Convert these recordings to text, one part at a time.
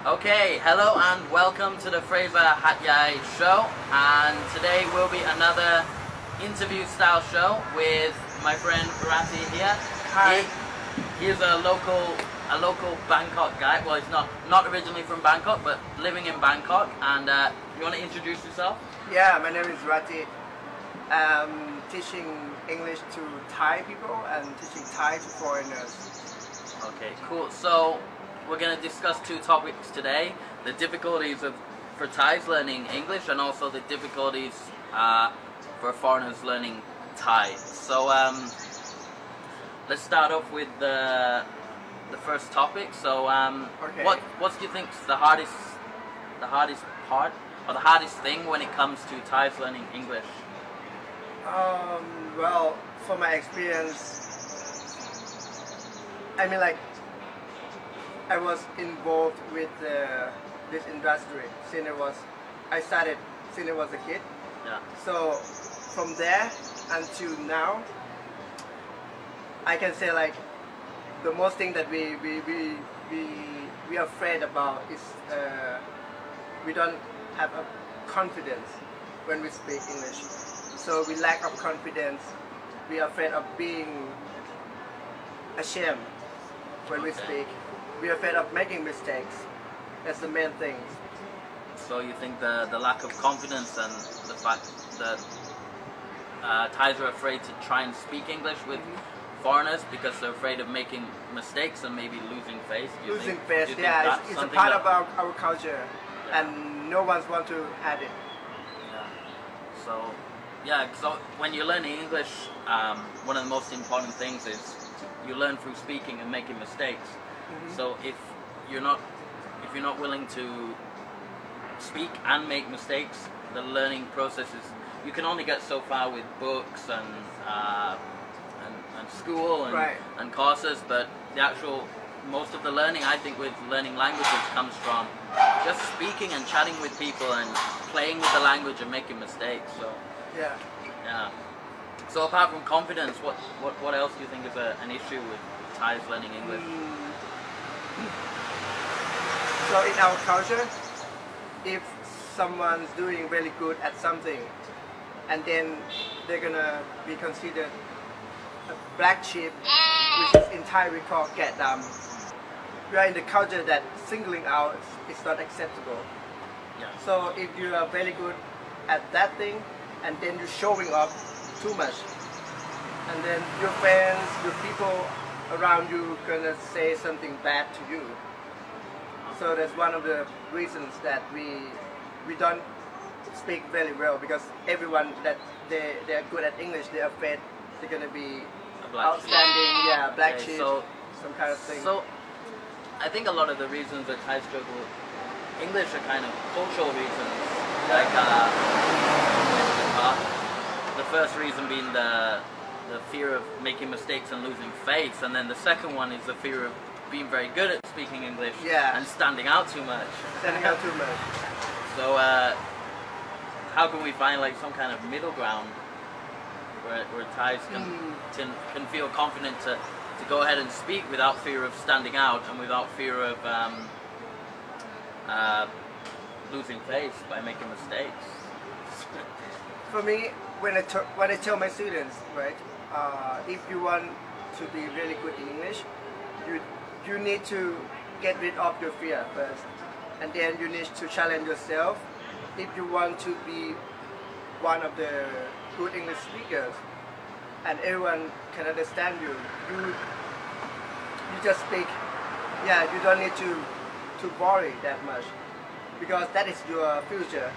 Okay, hello and welcome to the Fraser Hatyai show, and today will be another interview style show with my friend Rati here. Hi. He is a local Bangkok guy. Well, he's not originally from Bangkok, but living in Bangkok. And you want to introduce yourself? Yeah, my name is Rati. I'm teaching English to Thai people and teaching Thai to foreigners. Okay, cool. So we're going to discuss two topics today: the difficulties for Thais learning English, and also the difficulties for foreigners learning Thai. So let's start off with the first topic. So Okay. what do you think is the hardest part or the hardest thing when it comes to Thais learning English? Well, from my experience, I mean, like, I was involved with this industry since I started since I was a kid. Yeah. So from there until now, I can say like the most thing that we are afraid about is we don't have a confidence when we speak English. So we lack of confidence. We are afraid of being ashamed when we Okay. speak. We are afraid of making mistakes. That's the main thing. So you think the lack of confidence and the fact that Thais are afraid to try and speak English with foreigners because they're afraid of making mistakes and maybe losing face? Do you Losing think- face, do you think yeah, that's it's a something part that- of our culture, Yeah. and no one wants to have it. Yeah. So, yeah, so when you're learning English, one of the most important things is you learn through speaking and making mistakes. So if you're not willing to speak and make mistakes, the learning process is, you can only get so far with books and school and, Right. and courses, but the actual most of the learning, I think, with learning languages comes from just speaking and chatting with people and playing with the language and making mistakes. So Yeah. yeah. So apart from confidence, what else do you think is an issue with Thais learning English? So in our culture, if someone's doing really good at something, and then they're gonna be considered a black sheep, which is in Thai we call "แกะดำ." We are in the culture that singling out is not acceptable. Yeah. So if you are very good at that thing, and then you're showing off too much, and then your friends, your people around you gonna say something bad to you. So that's one of the reasons that we don't speak very well, because everyone that they're good at English, they're afraid they're gonna be A black outstanding, black Okay, sheep, so- some kind of thing. So, I think a lot of the reasons that Thai struggle with English are kind of cultural reasons. Like, the first reason being the fear of making mistakes and losing face, and then the second one is the fear of being very good at speaking English Yeah. and standing out too much. Standing out too much. So, how can we find like some kind of middle ground where Thais can feel confident to go ahead and speak without fear of standing out and without fear of losing face by making mistakes? For me, when I tell my students, right, if you want to be really good in English, you need to get rid of your fear first, and then you need to challenge yourself. If you want to be one of the good English speakers, and everyone can understand you, you just speak. Yeah, you don't need to worry that much, because that is your future,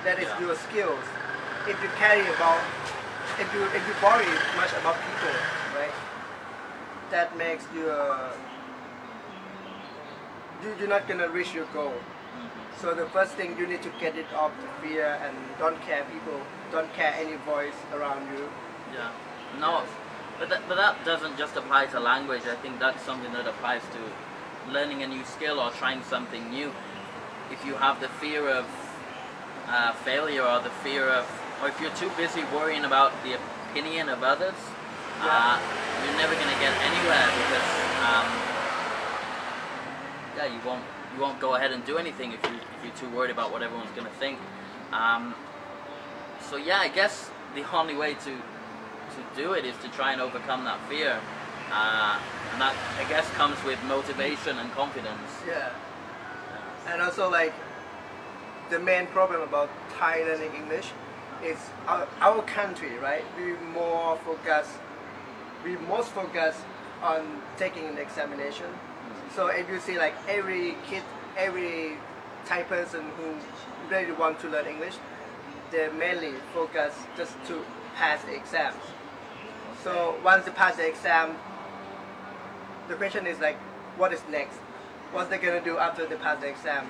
that is Yeah. your skills. If you if you worry much about people, right, that makes you're not gonna reach your goal. So the first thing, you need to get it off the fear and don't care people, don't care any voice around you. Yeah. No, but that doesn't just apply to language. I think that's something that applies to learning a new skill or trying something new. If you have the fear of failure or the fear of, or if you're too busy worrying about the opinion of others, you're never going to get anywhere because you you won't go ahead and do anything if you're too worried about what everyone's going to think. So yeah, I guess the only way to do it is to try and overcome that fear, and that I guess comes with motivation and confidence. Yeah. And also like the main problem about Thai learning English is our country, right? We most focus on taking an examination. So if you see like every kid, every Thai person who really want to learn English, they mainly focus just to pass the exams. So once they pass the exam, the question is like, what is next? What's they gonna do after they pass the exam?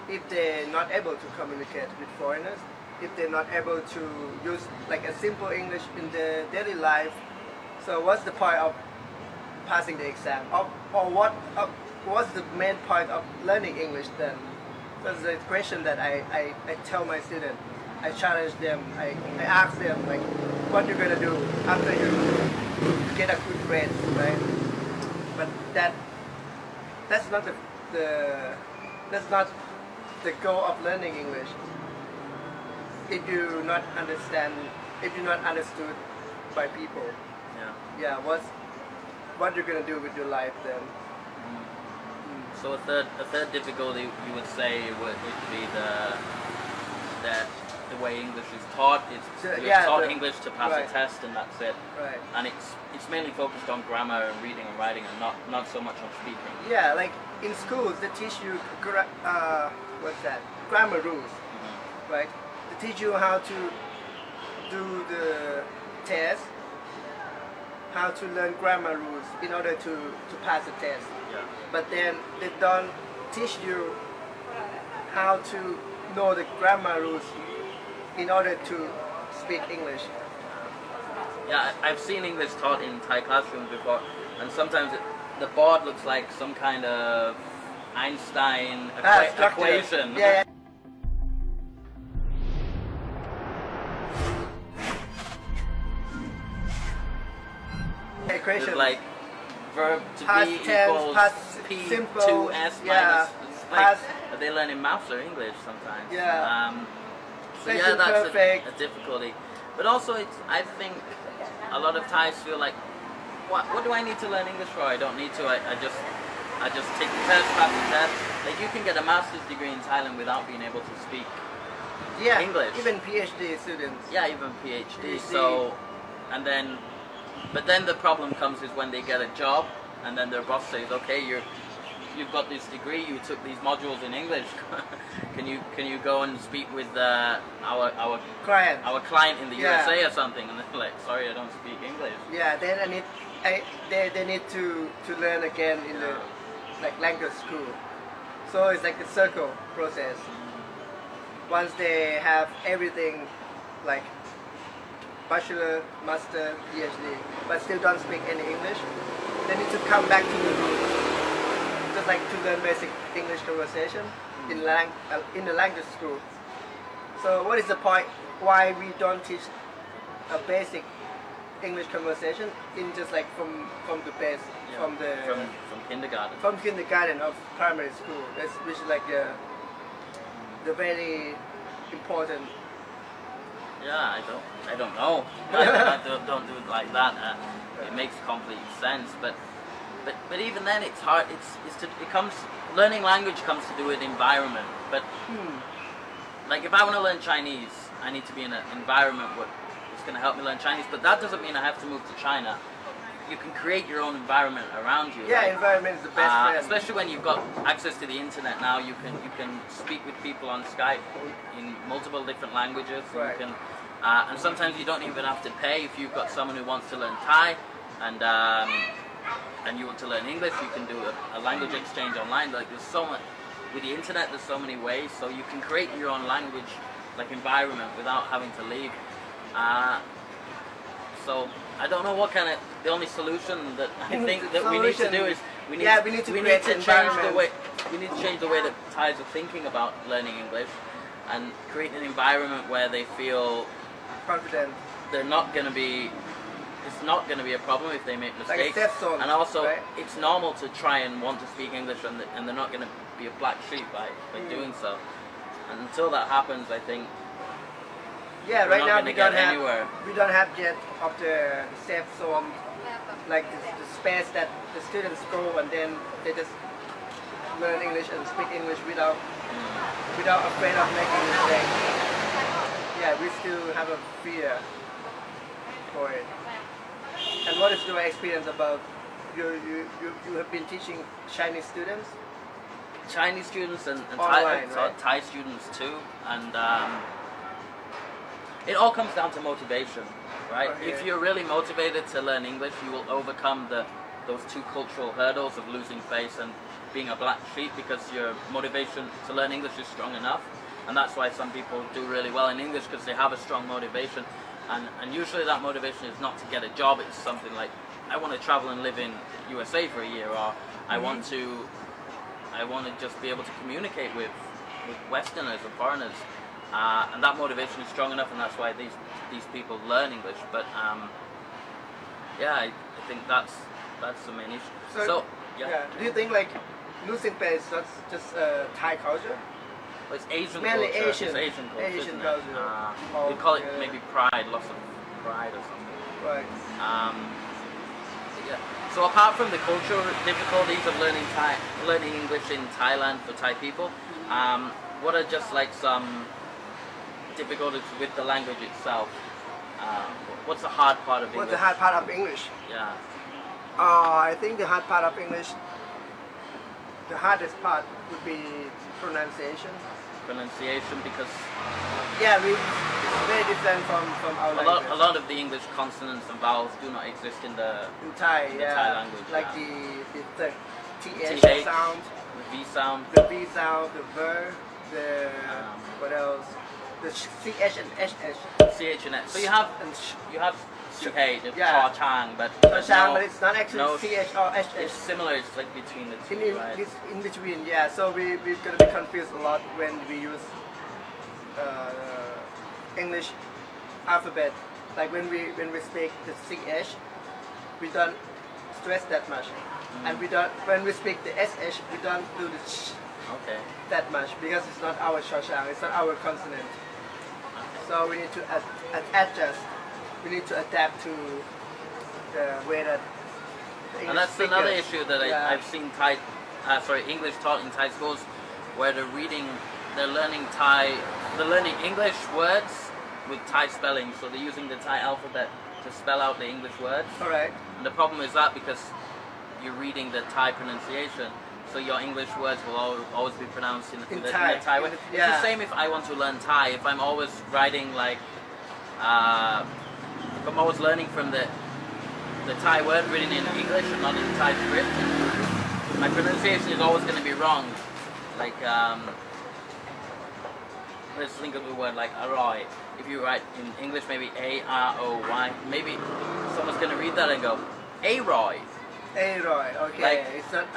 If they're not able to communicate with foreigners, if they're not able to use like a simple English in their daily life, so what's the point of passing the exam? Or what's the main point of learning English then? That's the question that I tell my students. I challenge them. I ask them like, what you're gonna do after you get a good grade, right? But that's not the goal of learning English. If you're not understood by people, yeah, what you're gonna do with your life then? So a third difficulty you would say would be the way English is taught. You're taught English to pass a test and that's it. Right. And it's mainly focused on grammar and reading and writing and not so much on speaking. Yeah, like in schools they teach you grammar rules, right? They teach you how to do the test, how to learn grammar rules in order to pass the test. Yeah. But then they don't teach you how to know the grammar rules in order to speak English. Yeah, I've seen English taught in Thai classrooms before, and sometimes the board looks like some kind of Einstein equation. Yeah. Equation. It's like verb to Past be tense, equals past P simple, 2S yeah, minus. It's like past- they learn in maths or English sometimes. Yeah. So Present yeah, that's perfect. a difficulty. But also, I think a lot of Thais feel like, what do I need to learn English for? I don't need to. I just take the test, pass the test. Like you can get a master's degree in Thailand without being able to speak English. Even PhD students. Yeah, even PhD. So, but then the problem comes is when they get a job, and then their boss says, okay, you've got this degree, you took these modules in English. can you go and speak with our client in the USA or something? And they're like, sorry, I don't speak English. Yeah, then they need to learn again in the like language school. So it's like a circle process. Once they have everything like bachelor, master, PhD, but still don't speak any English, they need to come back to the roots. Just like to learn basic English conversation in the language school. So what is the point why we don't teach a basic English conversation in just like from the base, from kindergarten. From kindergarten of primary school. That's which is like the very important. Yeah, I don't know. I don't do it like that. It makes complete sense, but even then it's hard. Learning language comes to do with environment. But like if I want to learn Chinese, I need to be in an environment that's going to help me learn Chinese. But that doesn't mean I have to move to China. You can create your own environment around you. Yeah, right? Environment is the best friend. Especially when you've got access to the internet now, you can speak with people on Skype in multiple different languages. Right. You can, and sometimes you don't even have to pay if you've got someone who wants to learn Thai, and you want to learn English. You can do a language exchange online. Like there's so much with the internet. There's so many ways, so you can create your own language like environment without having to leave. So I don't know what kind of the only solution that I think that we need to do is we need to change the way that Thais are thinking about learning English and create an environment where they feel confident. They're not going to be it's not going to be a problem if they make Like a mistakes. safe zone, And also, right? it's normal to try and want to speak English, and they're not going to be a black sheep by doing so. And until that happens, I think Yeah, we're right not now going to get anywhere. we don't have yet of the safe zone, like the space that the students go and then they just learn English and speak English without afraid of making mistakes. Yeah, we still have a fear for it. And what is your experience about you have been teaching Chinese students? Chinese students and Online, right? Thai students too, and it all comes down to motivation, right? Okay. If you're really motivated to learn English, you will overcome those two cultural hurdles of losing face and being a black sheep, because your motivation to learn English is strong enough, and that's why some people do really well in English, because they have a strong motivation, and usually that motivation is not to get a job. It's something like, I want to travel and live in USA for a year, or I want to just be able to communicate with Westerners or foreigners, and that motivation is strong enough, and that's why these people learn English. But yeah, I think that's the main issue. So yeah. Do you think like losing face that's just Thai culture? Well, it's Asian Mainly culture. Asian. It's Asian culture. Asian isn't culture. it? We call it maybe pride, loss of pride or something. Right. Yeah. So apart from the cultural difficulties of learning English in Thailand for Thai people, what are just like some difficulties with the language itself? What's the hard part of English? What's the hard part of English? Yeah. I think the hard part of English, the hardest part would be pronunciation. Pronunciation, because Yeah, it's very different from our language. a lot of the English consonants and vowels do not exist in the In Thai, the yeah. Thai language, like yeah. the TH TH. sound, V sound. the V sound, the ver, the what else? The CH and SH. CH and S. So you have CH, Yeah. Cha Chang, but Chang, but it's not actually CH or It's SH. similar. It's like between the two, right? It's in between, yeah. So we're gonna be confused a lot when we use English alphabet. Like when we speak the CH, we don't stress that much, and when we speak the SH, we don't do the sh Okay. that much because it's not our shashang, it's not our consonant. So we need to adjust. We need to adapt to the way that the English And that's speakers, another issue that yeah. I've seen English taught in Thai schools, where they're learning English words with Thai spelling, so they're using the Thai alphabet to spell out the English words. Correct. And the problem is that because you're reading the Thai pronunciation, so your English words will always be pronounced in the Thai way. It's the same if I want to learn Thai. If I'm always writing like, if I'm always learning from the Thai word written in English and not in Thai script, my pronunciation is always going to be wrong. Like, let's think of the word like aroy. If you write in English maybe A-R-O-Y, maybe someone's going to read that and go, A-roy. Aroy, okay. Like, it's not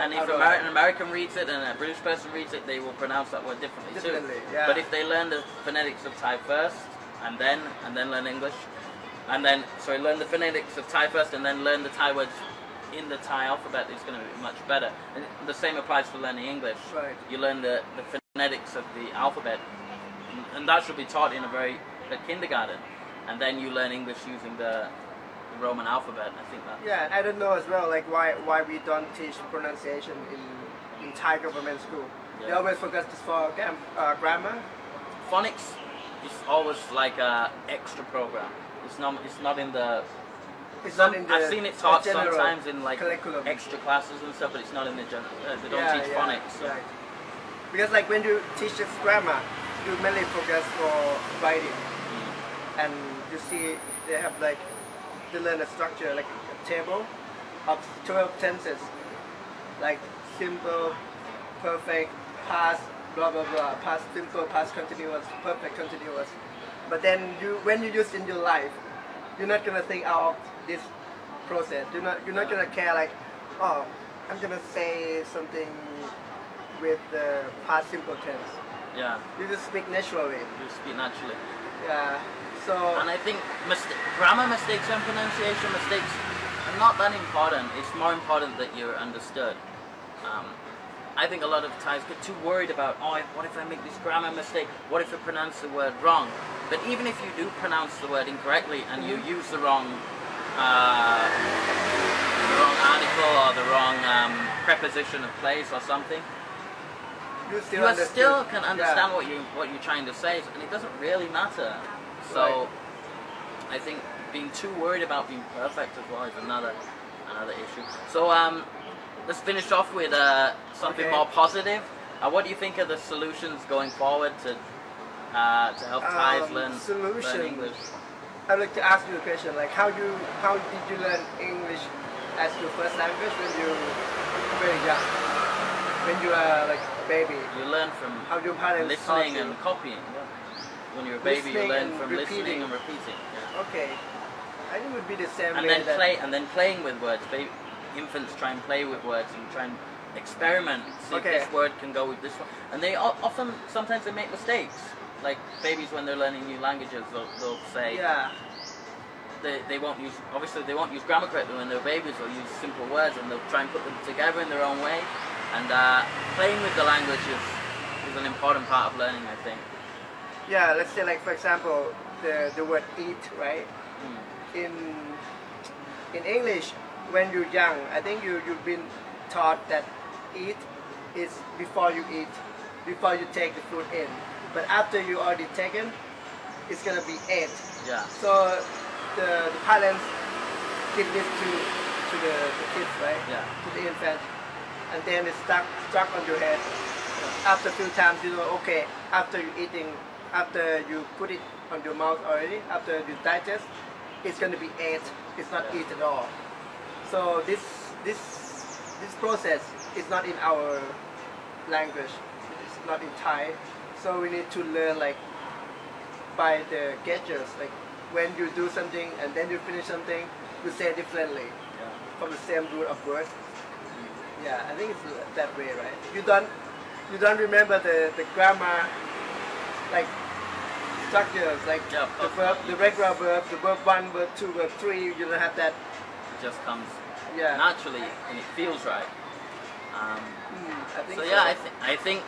And if an American reads it and a British person reads it, they will pronounce that word differently too. Yeah. But if they learn the phonetics of Thai first, and then learn English, learn the phonetics of Thai first, and then learn the Thai words in the Thai alphabet, it's going to be much better. And the same applies for learning English. Right. You learn the phonetics of the alphabet, and that should be taught in a kindergarten, and then you learn English using the Roman alphabet. I think that. Yeah, and I don't know as well, like why we don't teach pronunciation in Thai government school. They Yeah. always focus just for grammar. Phonics is always like a extra program. It's not in the. It's not in the I've seen it taught general sometimes in like curriculum. extra classes and stuff, but it's not in the general. They don't teach phonics. So. Right. Because like when you teach just grammar, you mainly focus for writing, and you see they have like they learn a structure like a table of 12 tenses, like simple, perfect, past, blah blah blah, past simple, past continuous, perfect continuous. But then when you use in your life, you're not gonna think out of this process. You're not gonna care like, oh, I'm gonna say something with the past simple tense. Yeah, You just speak naturally. you speak naturally. Yeah. So And I think grammar mistakes and pronunciation mistakes are not that important. It's more important that you're understood. I think a lot of Thais get too worried about, oh, what if I make this grammar mistake? What if I pronounce the word wrong? But even if you do pronounce the word incorrectly and you use the wrong article or the wrong preposition of place or something, you still can understand what you're trying to say, and it doesn't really matter. So I think being too worried about being perfect as well is another issue. So let's finish off with something more positive. What do you think are the solutions going forward to help Thais learn English? I'd like to ask you a question, like how did you learn English as your first language when you were very young? When you are like a baby? You learn from how your parents listening taught you. and copying. Yeah. When you're a baby, you learn from listening and repeating. Yeah. Okay, I think it would be the same And way. And then playing with words. Infants try and play with words and try and experiment. See if this word can go with this one. And they sometimes they make mistakes. Like babies when they're learning new languages, they'll say they won't use grammar correctly when they're babies. They'll use simple words and they'll try and put them together in their own way. And playing with the language is an important part of learning, I think. Yeah, let's say like for example the word eat, right? In English, when you're young, I think you've been taught that eat is before you eat, before you take the food in. But after you already taken, it's gonna be ate. Yeah. So the parents give this to the kids, right? Yeah. To the infant, and then it's stuck on your head. After a few times, you know, okay, after you eating, after you put it on your mouth already, after you digest, it's gonna be ate. It's not eat at all. So this process is not in our language. It's not in Thai. So we need to learn like by the gestures. Like when you do something and then you finish something, you say differently from the same root of word. Yeah, I think it's that way, right? You don't remember the grammar, like structures, like the verb, the regular verb, the verb 1, verb 2, verb 3. You don't have that. It just comes naturally and it feels right. I think so. I think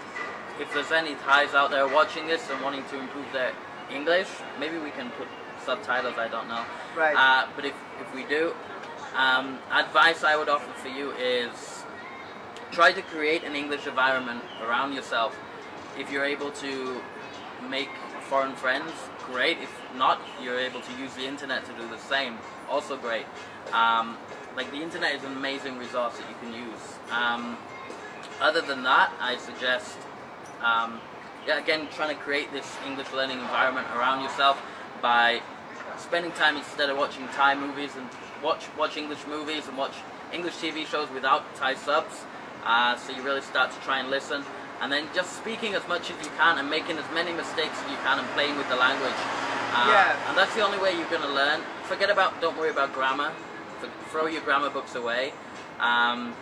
if there's any Thais out there watching this and wanting to improve their English, maybe we can put subtitles, I don't know. Right. But if we do, advice I would offer for you is try to create an English environment around yourself. If you're able to make foreign friends, great. If not, you're able to use the internet to do the same, also great. Like the internet is an amazing resource that you can use. Other than that, I suggest again trying to create this English learning environment around yourself by spending time instead of watching Thai movies and watch English movies and watch English TV shows without Thai subs. So you really start to try and listen, and then just speaking as much as you can and making as many mistakes as you can and playing with the language. And that's the only way you're going to learn. Don't worry about grammar. Throw your grammar books away. Grammar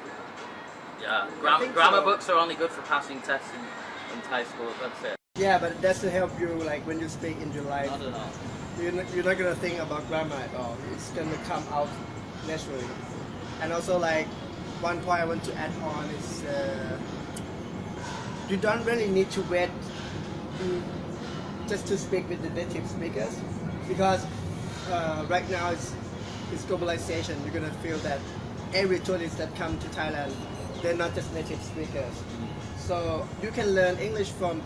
books are only good for passing tests in Thai school. That's it. Yeah, but it doesn't help you like when you speak in your life. Not at all. You're not gonna think about grammar at all. It's gonna come out naturally. And also like one point I want to add on is you don't really need to wait just to speak with the native speakers, because right now it's globalization. You're gonna feel that every tourist that come to Thailand, they're not just native speakers. So you can learn English from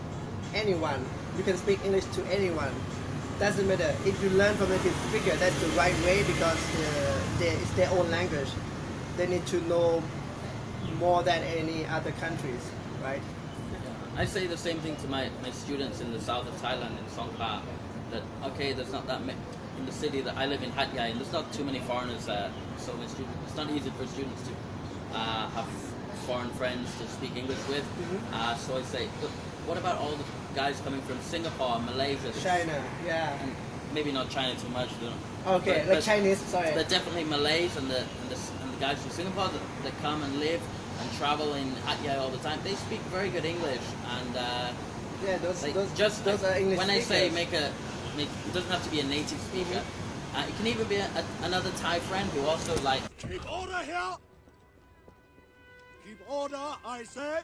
anyone. You can speak English to anyone. Doesn't matter. If you learn from native speaker, that's the right way, because it's their own language. They need to know more than any other countries, right? I say the same thing to my students in the south of Thailand, in Songkhla, that okay, there's not that many, in the city that I live in, Hat Yai, and there's not too many foreigners there, so it's not easy for students to have foreign friends to speak English with. So I say, look, what about all the guys coming from Singapore, Malaysia, China, yeah. And maybe not China too much. Okay, like Chinese, sorry. They're definitely Malays and the guys from Singapore that come and live and travel in Hat Yai all the time. They speak very good English, and those are English when speakers. I say It doesn't have to be a native speaker. It can even be another Thai friend who also like Keep order here. Keep order, I said.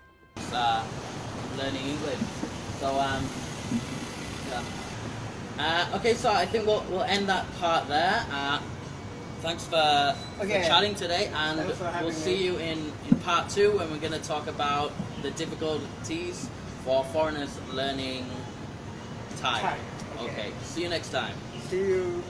Learning English. So yeah. Okay, so I think we'll end that part there. Thanks for chatting today, and we'll see you in part 2 when we're going to talk about the difficulties for foreigners learning Thai. Thai. Okay. See you next time. See you.